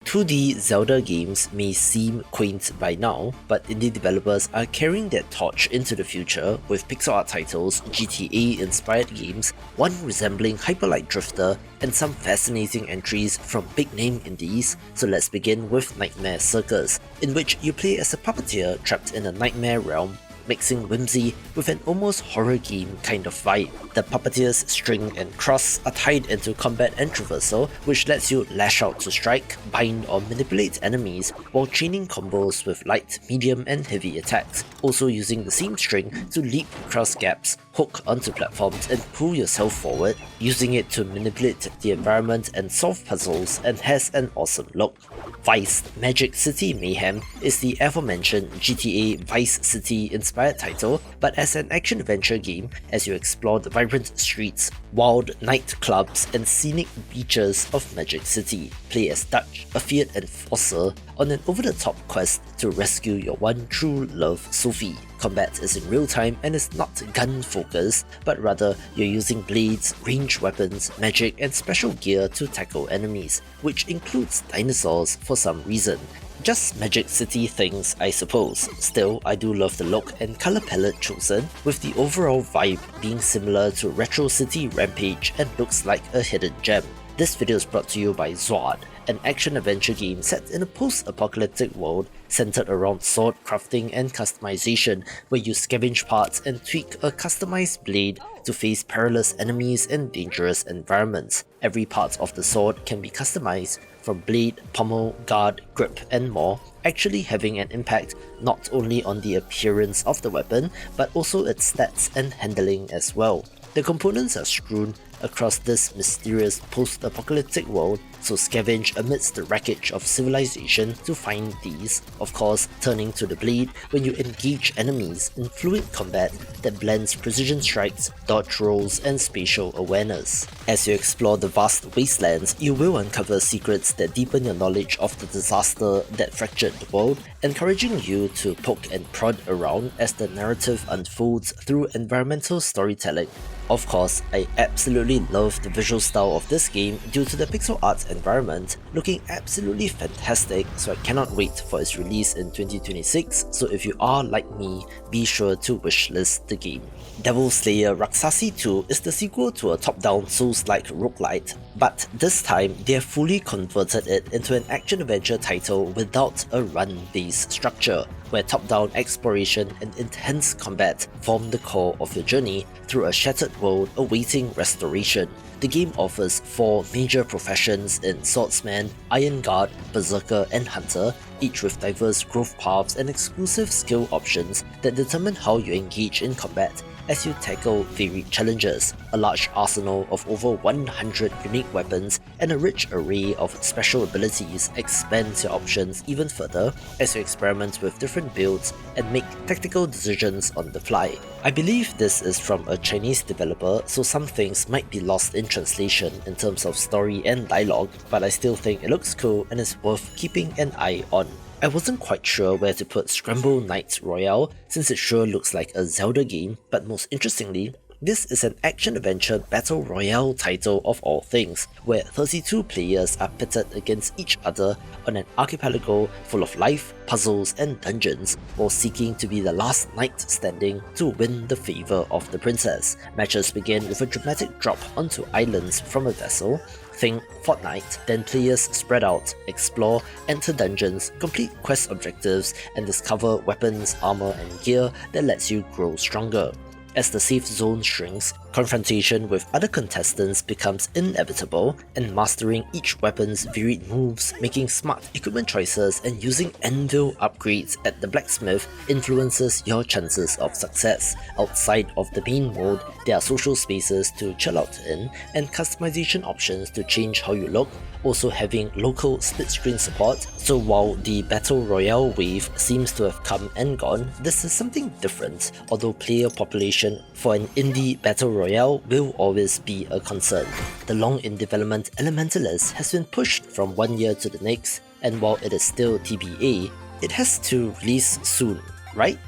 2D Zelda games may seem quaint by now, but indie developers are carrying that torch into the future with pixel art titles, GTA-inspired games, one resembling Hyper Light Drifter, and some fascinating entries from big-name indies. So let's begin with Nightmare Circus, in which you play as a puppeteer trapped in a nightmare realm, mixing whimsy with an almost horror game kind of vibe. The puppeteer's string and cross are tied into combat and traversal, which lets you lash out to strike, bind or manipulate enemies while chaining combos with light, medium and heavy attacks, also using the same string to leap across gaps, hook onto platforms and pull yourself forward, using it to manipulate the environment and solve puzzles, and has an awesome look. Vice Magic City Mayhem is the aforementioned GTA Vice City inspired title, but as an action-adventure game as you explore the vibrant streets, wild nightclubs and scenic beaches of Magic City. Play as Dutch, a Fiat enforcer, on an over-the-top quest to rescue your one true love, Sophie. Combat is in real time and is not gun-focused, but rather you're using blades, ranged weapons, magic and special gear to tackle enemies, which includes dinosaurs for some reason. Just Magic City things, I suppose. Still, I do love the look and colour palette chosen, with the overall vibe being similar to Retro City Rampage and looks like a hidden gem. This video is brought to you by ZWAARD, an action-adventure game set in a post-apocalyptic world centered around sword crafting and customization, where you scavenge parts and tweak a customized blade to face perilous enemies and dangerous environments. Every part of the sword can be customized, from blade, pommel, guard, grip and more, actually having an impact not only on the appearance of the weapon, but also its stats and handling as well. The components are strewn across this mysterious post-apocalyptic world, so scavenge amidst the wreckage of civilization to find these, of course turning to the blade when you engage enemies in fluid combat that blends precision strikes, dodge rolls and spatial awareness. As you explore the vast wastelands, you will uncover secrets that deepen your knowledge of the disaster that fractured the world, encouraging you to poke and prod around as the narrative unfolds through environmental storytelling. Of course, I absolutely love the visual style of this game due to the pixel art environment looking absolutely fantastic, so I cannot wait for its release in 2026, so if you are like me, be sure to wishlist the game. Devil Slayer Raksasi 2 is the sequel to a top-down Souls-like roguelite, but this time they have fully converted it into an action-adventure title without a run-based structure, where top-down exploration and intense combat form the core of your journey through a shattered world awaiting restoration. The game offers 4 major professions in Swordsman, Iron Guard, Berserker and Hunter, each with diverse growth paths and exclusive skill options that determine how you engage in combat as you tackle varied challenges. A large arsenal of over 100 unique weapons and a rich array of special abilities expands your options even further as you experiment with different builds and make tactical decisions on the fly. I believe this is from a Chinese developer, so some things might be lost in translation in terms of story and dialogue, but I still think it looks cool and is worth keeping an eye on. I wasn't quite sure where to put Scramble Knights Royale since it sure looks like a Zelda game, but most interestingly, this is an action-adventure battle royale title of all things, where 32 players are pitted against each other on an archipelago full of life, puzzles and dungeons, while seeking to be the last knight standing to win the favour of the princess. Matches begin with a dramatic drop onto islands from a vessel. Think Fortnite, then players spread out, explore, enter dungeons, complete quest objectives, and discover weapons, armor and gear that lets you grow stronger. As the safe zone shrinks, confrontation with other contestants becomes inevitable, and mastering each weapon's varied moves, making smart equipment choices and using anvil upgrades at the blacksmith influences your chances of success. Outside of the main mode, there are social spaces to chill out in, and customization options to change how you look, also having local split screen support, so while the Battle Royale wave seems to have come and gone, this is something different, although player population for an indie Battle Royale will always be a concern. The long in development Elementallis has been pushed from one year to the next, and while it is still TBA, it has to release soon, right?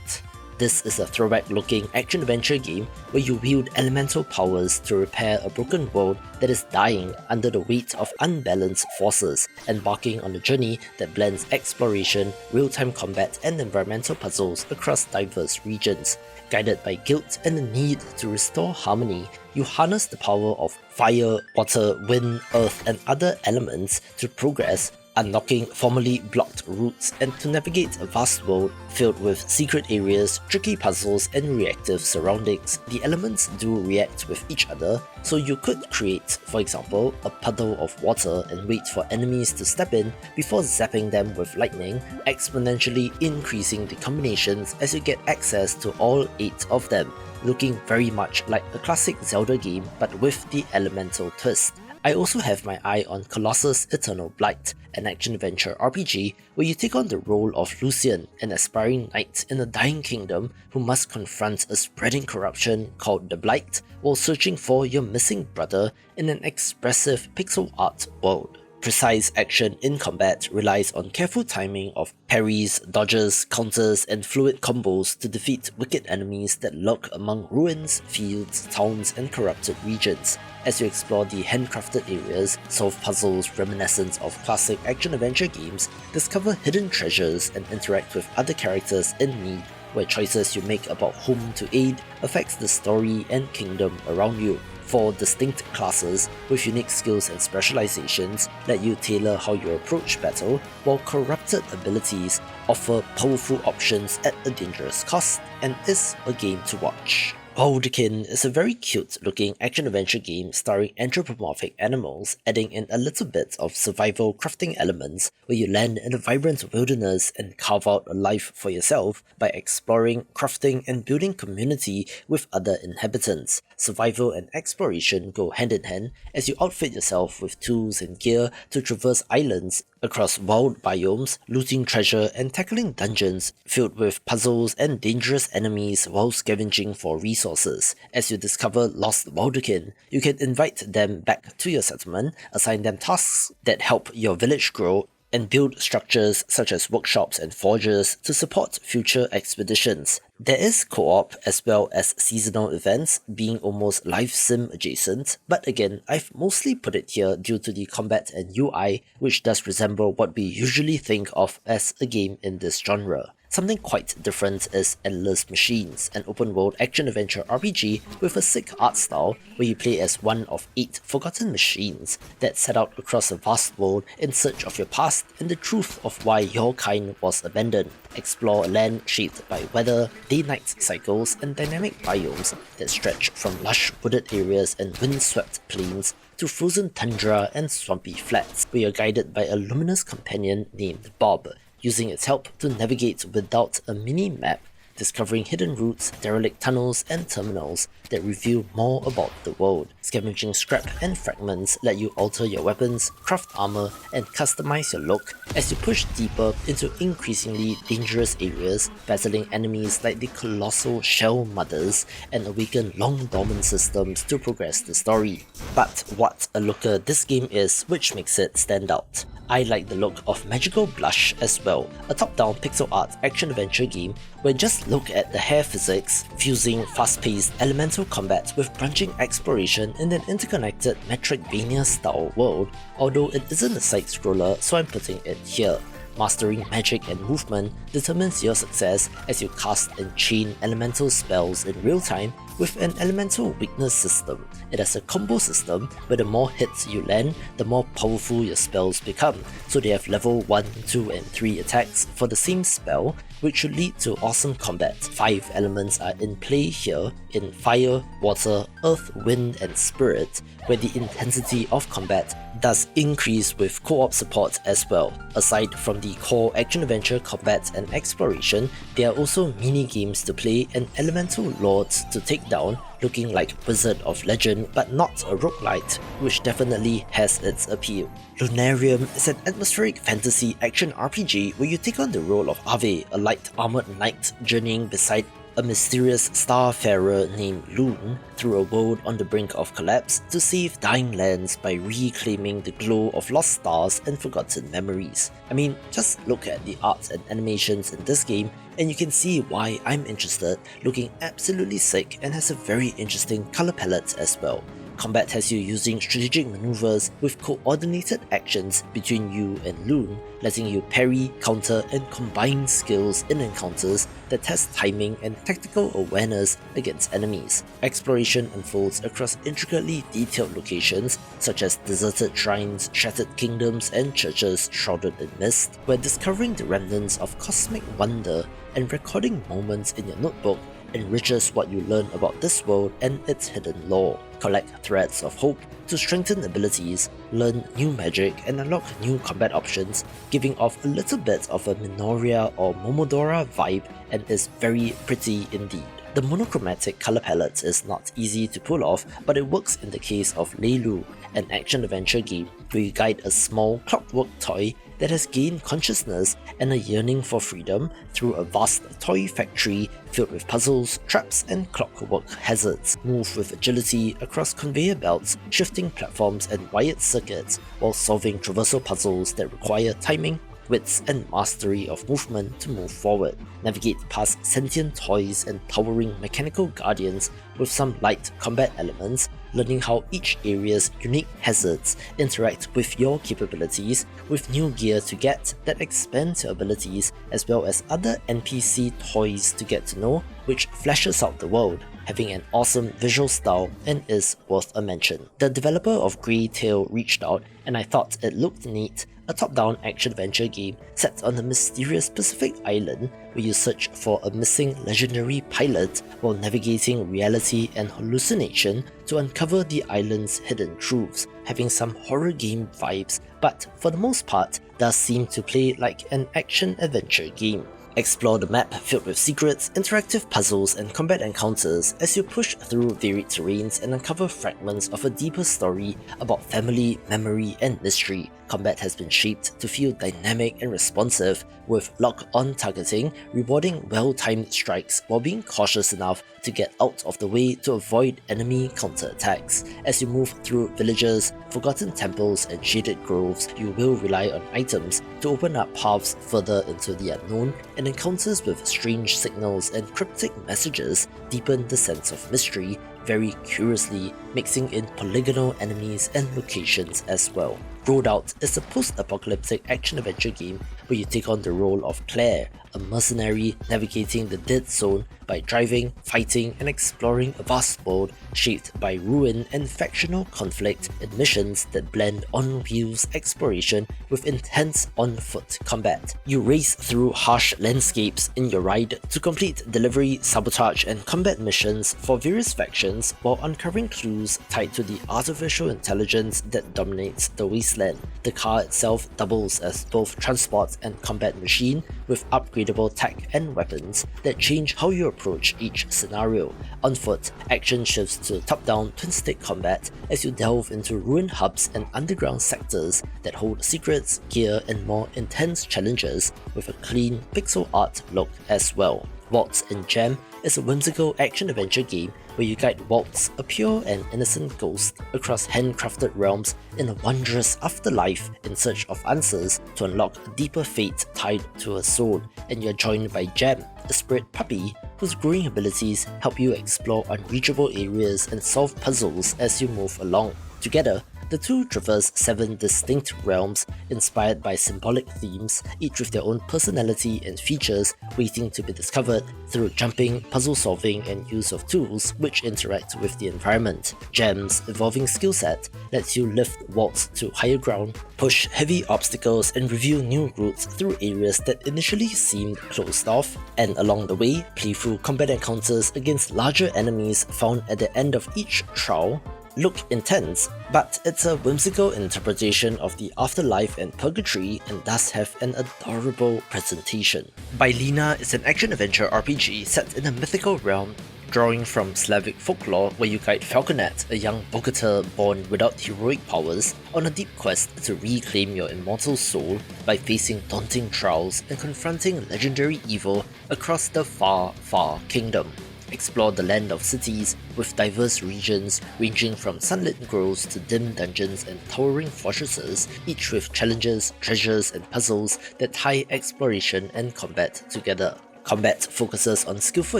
This is a throwback-looking action-adventure game where you wield elemental powers to repair a broken world that is dying under the weight of unbalanced forces, embarking on a journey that blends exploration, real-time combat, and environmental puzzles across diverse regions. Guided by guilt and the need to restore harmony, you harness the power of fire, water, wind, earth, and other elements to progress, unlocking formerly blocked routes and to navigate a vast world filled with secret areas, tricky puzzles, and reactive surroundings. The elements do react with each other, so you could create, for example, a puddle of water and wait for enemies to step in before zapping them with lightning, exponentially increasing the combinations as you get access to all 8 of them, looking very much like a classic Zelda game but with the elemental twist. I also have my eye on Colossus Eternal Blight, an action-adventure RPG where you take on the role of Lucian, an aspiring knight in a dying kingdom who must confront a spreading corruption called the Blight while searching for your missing brother in an expressive pixel art world. Precise action in combat relies on careful timing of parries, dodges, counters, and fluid combos to defeat wicked enemies that lurk among ruins, fields, towns, and corrupted regions. As you explore the handcrafted areas, solve puzzles reminiscent of classic action-adventure games, discover hidden treasures, and interact with other characters in need, where choices you make about whom to aid affects the story and kingdom around you. 4 distinct classes with unique skills and specializations let you tailor how you approach battle, while corrupted abilities offer powerful options at a dangerous cost, and is a game to watch. Wildekin is a very cute looking action-adventure game starring anthropomorphic animals, adding in a little bit of survival crafting elements where you land in a vibrant wilderness and carve out a life for yourself by exploring, crafting, and building community with other inhabitants. Survival and exploration go hand in hand as you outfit yourself with tools and gear to traverse islands across wild biomes, looting treasure and tackling dungeons filled with puzzles and dangerous enemies while scavenging for resources. As you discover lost Wildekin, you can invite them back to your settlement, assign them tasks that help your village grow, and build structures such as workshops and forges to support future expeditions. There is co-op as well as seasonal events, being almost live sim adjacent, but again, I've mostly put it here due to the combat and UI, which does resemble what we usually think of as a game in this genre. Something quite different is Endless Machines, an open-world action-adventure RPG with a sick art style where you play as one of 8 forgotten machines that set out across a vast world in search of your past and the truth of why your kind was abandoned. Explore a land shaped by weather, day-night cycles, and dynamic biomes that stretch from lush wooded areas and wind-swept plains to frozen tundra and swampy flats, where you're guided by a luminous companion named Bob, using its help to navigate without a mini-map, discovering hidden routes, derelict tunnels, and terminals that reveal more about the world. Scavenging scrap and fragments let you alter your weapons, craft armor, and customize your look as you push deeper into increasingly dangerous areas, battling enemies like the colossal shell mothers, and awaken long-dormant systems to progress the story. But what a looker this game is, which makes it stand out. I like the look of Magical Blush as well, a top-down pixel art action-adventure game where just look at the hair physics, fusing fast-paced elemental combat with branching exploration in an interconnected Metroidvania-style world, although it isn't a side-scroller, so I'm putting it here. Mastering magic and movement determines your success as you cast and chain elemental spells in real time with an elemental weakness system. It has a combo system where the more hits you land, the more powerful your spells become, so they have level 1, 2, and 3 attacks for the same spell, which should lead to awesome combat. 5 elements are in play here in fire, water, earth, wind, and spirit, where the intensity of combat does increase with co-op support as well. Aside from the core action-adventure combat and exploration, there are also mini-games to play and elemental lords to take down, looking like Wizard of Legend but not a roguelite, which definitely has its appeal. Lunarium is an atmospheric fantasy action RPG where you take on the role of Ave, a light armored knight journeying beside a a mysterious starfarer named Loon through a world on the brink of collapse to save dying lands by reclaiming the glow of lost stars and forgotten memories. I mean, just look at the art and animations in this game and you can see why I'm interested, looking absolutely sick and has a very interesting colour palette as well. Combat has you using strategic maneuvers with coordinated actions between you and Loon, letting you parry, counter and combine skills in encounters that test timing and tactical awareness against enemies. Exploration unfolds across intricately detailed locations such as deserted shrines, shattered kingdoms and churches shrouded in mist, where discovering the remnants of cosmic wonder and recording moments in your notebook enriches what you learn about this world and its hidden lore. Collect threads of hope to strengthen abilities, learn new magic and unlock new combat options, giving off a little bit of a Minoria or Momodora vibe and is very pretty indeed. The monochromatic colour palette is not easy to pull off, but it works in the case of Lelu, an action-adventure game where you guide a small clockwork toy that has gained consciousness and a yearning for freedom through a vast toy factory filled with puzzles, traps and clockwork hazards. Move with agility across conveyor belts, shifting platforms and wired circuits while solving traversal puzzles that require timing, wits and mastery of movement to move forward. Navigate past sentient toys and towering mechanical guardians with some light combat elements, learning how each area's unique hazards interact with your capabilities, with new gear to get that expands your abilities, as well as other NPC toys to get to know, which flashes out the world, having an awesome visual style and is worth a mention. The developer of Graytail reached out and I thought it looked neat, a top-down action-adventure game set on a mysterious Pacific island where you search for a missing legendary pilot while navigating reality and hallucination to uncover the island's hidden truths, having some horror game vibes, but for the most part does seem to play like an action-adventure game. Explore the map filled with secrets, interactive puzzles and combat encounters as you push through varied terrains and uncover fragments of a deeper story about family, memory and mystery. Combat has been shaped to feel dynamic and responsive, with lock-on targeting rewarding well-timed strikes while being cautious enough to get out of the way to avoid enemy counterattacks. As you move through villages, forgotten temples and shaded groves, you will rely on items to open up paths further into the unknown, and encounters with strange signals and cryptic messages deepen the sense of mystery, very curiously mixing in polygonal enemies and locations as well. RoadOut is a post-apocalyptic action-adventure game where you take on the role of Claire, a mercenary navigating the dead zone by driving, fighting and exploring a vast world shaped by ruin and factional conflict and missions that blend on-wheels exploration with intense on-foot combat. You race through harsh landscapes in your ride to complete delivery, sabotage and combat missions for various factions while uncovering clues tied to the artificial intelligence that dominates the wasteland. The car itself doubles as both transport and combat machine with upgradable tech and weapons that change how you approach each scenario. On foot, action shifts to top-down twin-stick combat as you delve into ruined hubs and underground sectors that hold secrets, gear and more intense challenges with a clean pixel art look as well. Waltz and Jam is a whimsical action-adventure game where you guide Waltz, a pure and innocent ghost, across handcrafted realms in a wondrous afterlife in search of answers to unlock a deeper fate tied to her soul, and you're joined by Jam, a spirit puppy whose growing abilities help you explore unreachable areas and solve puzzles as you move along. Together, the two traverse 7 distinct realms inspired by symbolic themes, each with their own personality and features waiting to be discovered through jumping, puzzle solving and use of tools which interact with the environment. Jam's evolving skill set lets you lift Waltz to higher ground, push heavy obstacles and reveal new routes through areas that initially seemed closed off, and along the way, playful combat encounters against larger enemies found at the end of each trial look intense, but it's a whimsical interpretation of the afterlife and purgatory and does have an adorable presentation. Bylina is an action-adventure RPG set in a mythical realm Drawing from Slavic folklore, where you guide Falconet, a young Bogater born without heroic powers, on a deep quest to reclaim your immortal soul by facing daunting trials and confronting legendary evil across the far, far kingdom. Explore the land of cities with diverse regions ranging from sunlit groves to dim dungeons and towering fortresses, each with challenges, treasures, and puzzles that tie exploration and combat together. Combat focuses on skillful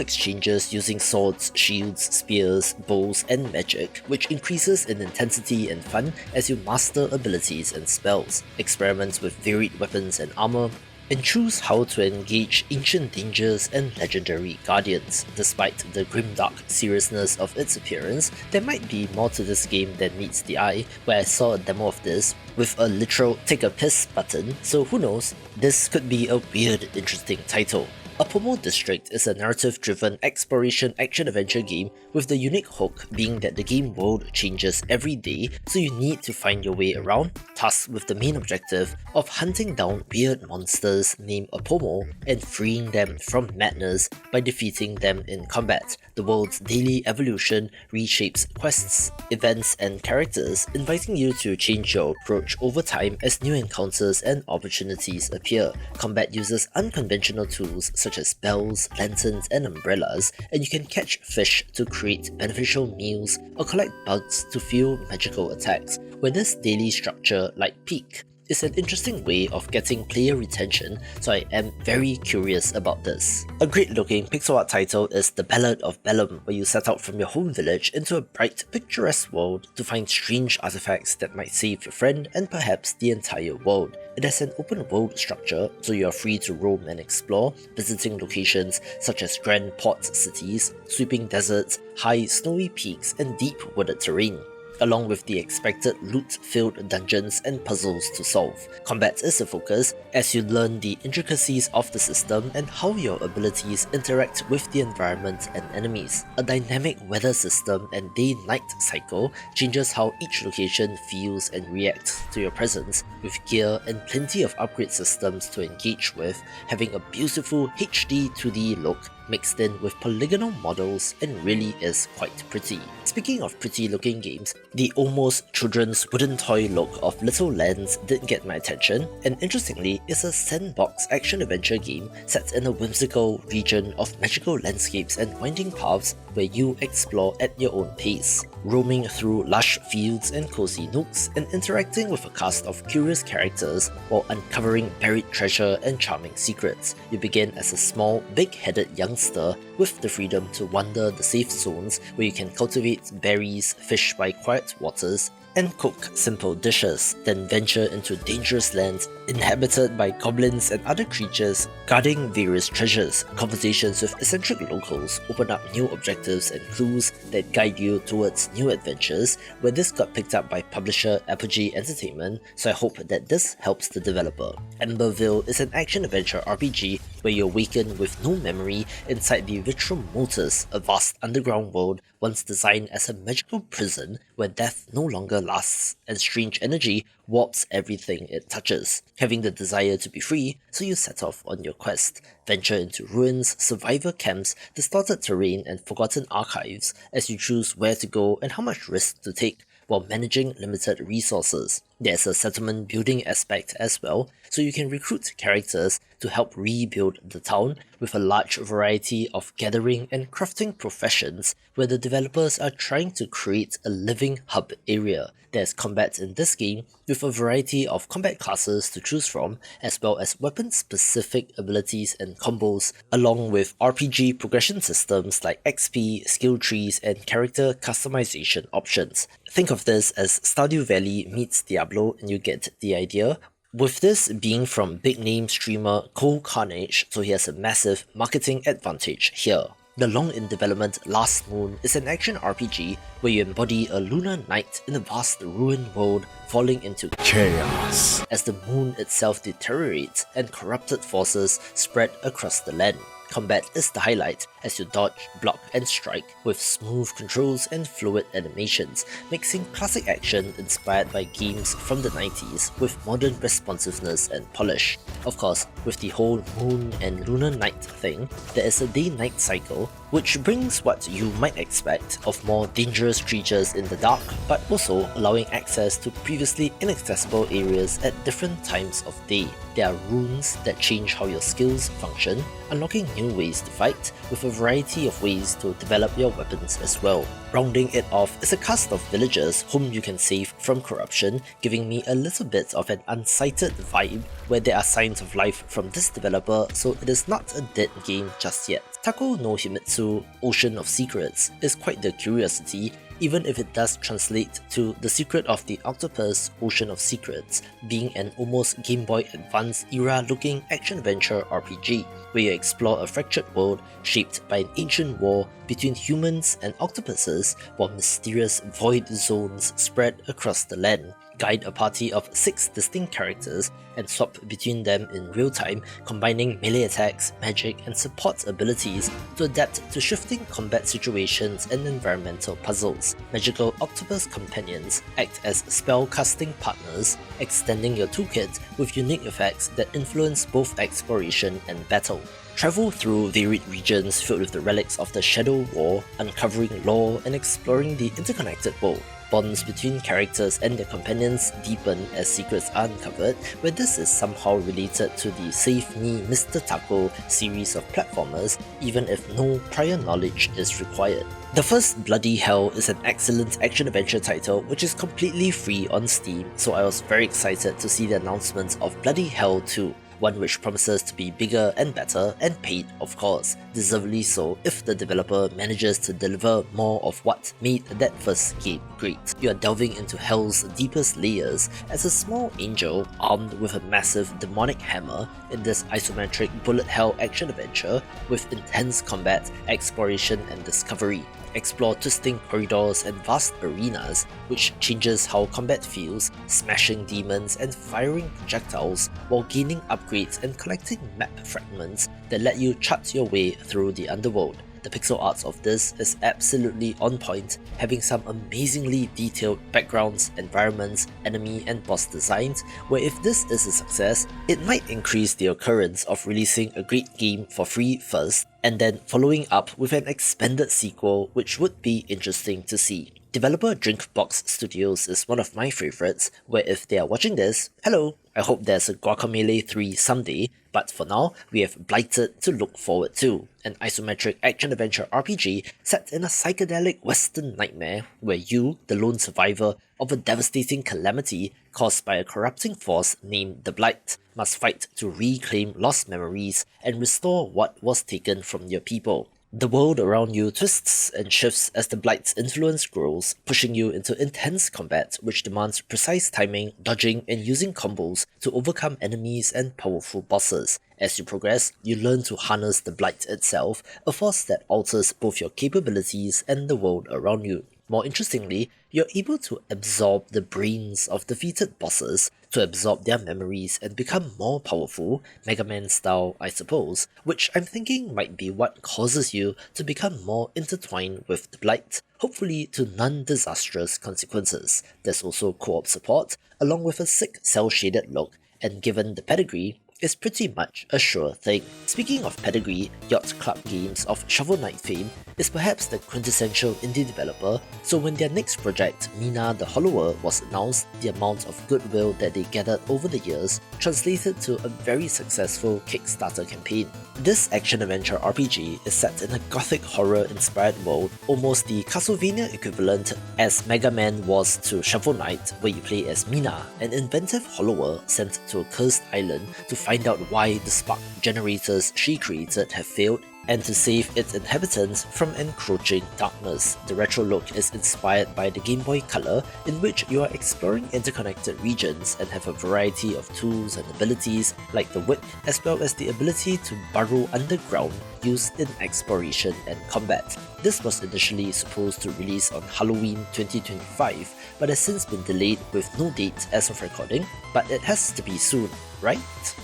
exchanges using swords, shields, spears, bows, and magic, which increases in intensity and fun as you master abilities and spells, experiment with varied weapons and armor, and choose how to engage ancient dangers and legendary guardians. Despite the grimdark seriousness of its appearance, there might be more to this game than meets the eye, where I saw a demo of this with a literal take a piss button, so who knows, this could be a weird, interesting title. Apomo District is a narrative-driven exploration action-adventure game with the unique hook being that the game world changes every day, so you need to find your way around, tasked with the main objective of hunting down weird monsters named Apomo and freeing them from madness by defeating them in combat. The world's daily evolution reshapes quests, events, and characters, inviting you to change your approach over time as new encounters and opportunities appear. Combat uses unconventional tools such as spells, lanterns, and umbrellas, and you can catch fish to create beneficial meals or collect bugs to fuel magical attacks, where this daily structure, like Peak, is an interesting way of getting player retention, so I am very curious about this. A great looking pixel art title is The Ballad of Bellum, where you set out from your home village into a bright, picturesque world to find strange artifacts that might save your friend and perhaps the entire world. It has an open world structure, so you are free to roam and explore, visiting locations such as grand port cities, sweeping deserts, high snowy peaks, and deep wooded terrain, along with the expected loot-filled dungeons and puzzles to solve. Combat is a focus as you learn the intricacies of the system and how your abilities interact with the environment and enemies. A dynamic weather system and day-night cycle changes how each location feels and reacts to your presence, with gear and plenty of upgrade systems to engage with, having a beautiful HD 2D look mixed in with polygonal models and really is quite pretty. Speaking of pretty looking games, the almost children's wooden toy look of Little Lands did get my attention, and interestingly is a sandbox action-adventure game set in a whimsical region of magical landscapes and winding paths where you explore at your own pace, roaming through lush fields and cozy nooks and interacting with a cast of curious characters while uncovering buried treasure and charming secrets. You begin as a small, big-headed youngster with the freedom to wander the safe zones where you can cultivate berries, fish by quiet waters, and cook simple dishes, then venture into dangerous lands inhabited by goblins and other creatures guarding various treasures. Conversations with eccentric locals open up new objectives and clues that guide you towards new adventures, where this got picked up by publisher Apogee Entertainment, so I hope that this helps the developer. Amberville is an action-adventure RPG where you awaken with no memory inside the Vitrum Motus, a vast underground world once designed as a magical prison where death no longer lasts and strange energy warps everything it touches. Having the desire to be free, so you set off on your quest, venture into ruins, survivor camps, distorted terrain, and forgotten archives as you choose where to go and how much risk to take while managing limited resources. There's a settlement building aspect as well, so you can recruit characters to help rebuild the town with a large variety of gathering and crafting professions where the developers are trying to create a living hub area. There's combat in this game with a variety of combat classes to choose from, as well as weapon-specific abilities and combos, along with RPG progression systems like XP, skill trees, and character customization options. Think of this as Stardew Valley meets Diablo and you get the idea. With this being from big-name streamer Cole Carnage, so he has a massive marketing advantage here. The long-in-development Last Moon is an action RPG where you embody a lunar knight in a vast ruined world falling into chaos as the moon itself deteriorates and corrupted forces spread across the land. Combat is the highlight as you dodge, block, and strike with smooth controls and fluid animations, mixing classic action inspired by games from the 90s with modern responsiveness and polish. Of course, with the whole moon and lunar night thing, there is a day-night cycle, which brings what you might expect of more dangerous creatures in the dark, but also allowing access to previously inaccessible areas at different times of day. There are runes that change how your skills function, unlocking new ways to fight, with a variety of ways to develop your weapons as well. Rounding it off is a cast of villagers whom you can save from corruption, giving me a little bit of an unsighted vibe where there are signs of life from this developer, so it is not a dead game just yet. Tako no Himitsu, Ocean of Secrets, is quite the curiosity, even if it does translate to The Secret of the Octopus Ocean of Secrets, being an almost Game Boy Advance era looking action-adventure RPG, where you explore a fractured world shaped by an ancient war between humans and octopuses, while mysterious void zones spread across the land. Guide a party of 6 distinct characters and swap between them in real time, combining melee attacks, magic, and support abilities to adapt to shifting combat situations and environmental puzzles. Magical octopus companions act as spell-casting partners, extending your toolkit with unique effects that influence both exploration and battle. Travel through varied regions filled with the relics of the Shadow War, uncovering lore and exploring the interconnected world. Bonds between characters and their companions deepen as secrets are uncovered, where this is somehow related to the Save Me Mr. Tako series of platformers, even if no prior knowledge is required. The first Bloody Hell is an excellent action-adventure title which is completely free on Steam, so I was very excited to see the announcement of Bloody Hell 2. One which promises to be bigger and better, and paid of course, deservedly so if the developer manages to deliver more of what made that first game great. You are delving into hell's deepest layers as a small angel armed with a massive demonic hammer in this isometric bullet hell action-adventure with intense combat, exploration and discovery. Explore twisting corridors and vast arenas, which changes how combat feels, smashing demons and firing projectiles while gaining upgrades and collecting map fragments that let you chart your way through the underworld. The pixel art of this is absolutely on point, having some amazingly detailed backgrounds, environments, enemy and boss designs, where if this is a success, it might increase the occurrence of releasing a great game for free first, and then following up with an expanded sequel, which would be interesting to see. Developer Drinkbox Studios is one of my favourites, where if they are watching this, hello! I hope there's a Guacamelee 3 someday, but for now, we have Blighted to look forward to, an isometric action-adventure RPG set in a psychedelic western nightmare where you, the lone survivor of a devastating calamity caused by a corrupting force named the Blight, must fight to reclaim lost memories and restore what was taken from your people. The world around you twists and shifts as the Blight's influence grows, pushing you into intense combat which demands precise timing, dodging and using combos to overcome enemies and powerful bosses. As you progress, you learn to harness the Blight itself, a force that alters both your capabilities and the world around you. More interestingly, you're able to absorb the brains of defeated bosses, to absorb their memories and become more powerful, Mega Man style I suppose, which I'm thinking might be what causes you to become more intertwined with the Blight, hopefully to non-disastrous consequences. There's also co-op support, along with a sick cel-shaded look, and given the pedigree, is pretty much a sure thing. Speaking of pedigree, Yacht Club Games of Shovel Knight fame is perhaps the quintessential indie developer, so when their next project, Mina the Hollower, was announced, the amount of goodwill that they gathered over the years translated to a very successful Kickstarter campaign. This action-adventure RPG is set in a gothic horror-inspired world, almost the Castlevania equivalent as Mega Man was to Shovel Knight, where you play as Mina, an inventive hollower sent to a cursed island to find out why the spark generators she created have failed and to save its inhabitants from encroaching darkness. The retro look is inspired by the Game Boy Color, in which you are exploring interconnected regions and have a variety of tools and abilities like the whip, as well as the ability to burrow underground used in exploration and combat. This was initially supposed to release on Halloween 2025, but has since been delayed with no date as of recording, but it has to be soon, right?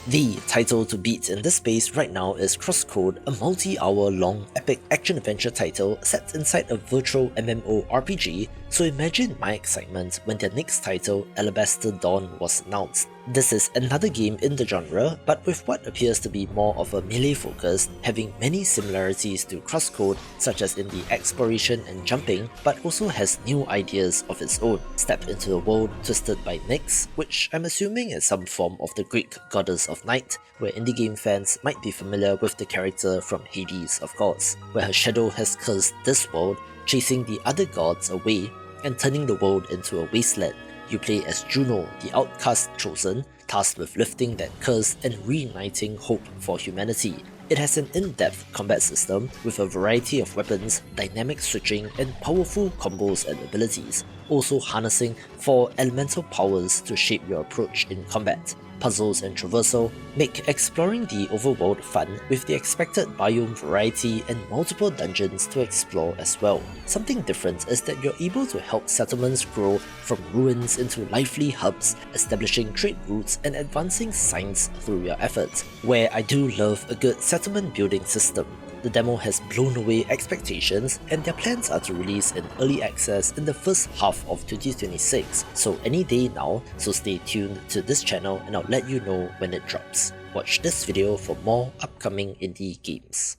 The title to beat in this space right now is Crosscode, a multi-hour long epic action-adventure title set inside a virtual MMORPG, so imagine my excitement when their next title, Alabaster Dawn, was announced. This is another game in the genre, but with what appears to be more of a melee focus, having many similarities to Crosscode, such as in the exploration and jumping, but also has new ideas of its own. Step into a world twisted by Nyx, which I'm assuming is some form of the Greek goddess of night, where indie game fans might be familiar with the character from Hades of course, where her shadow has cursed this world, chasing the other gods away and turning the world into a wasteland. You play as Juno, the outcast chosen, tasked with lifting that curse and reigniting hope for humanity. It has an in-depth combat system with a variety of weapons, dynamic switching, and powerful combos and abilities, also harnessing 4 elemental powers to shape your approach in combat. Puzzles and traversal make exploring the overworld fun with the expected biome variety and multiple dungeons to explore as well. Something different is that you're able to help settlements grow from ruins into lively hubs, establishing trade routes and advancing science through your efforts, where I do love a good settlement building system. The demo has blown away expectations, and their plans are to release in early access in the first half of 2026, so any day now, so stay tuned to this channel and I'll let you know when it drops. Watch this video for more upcoming indie games.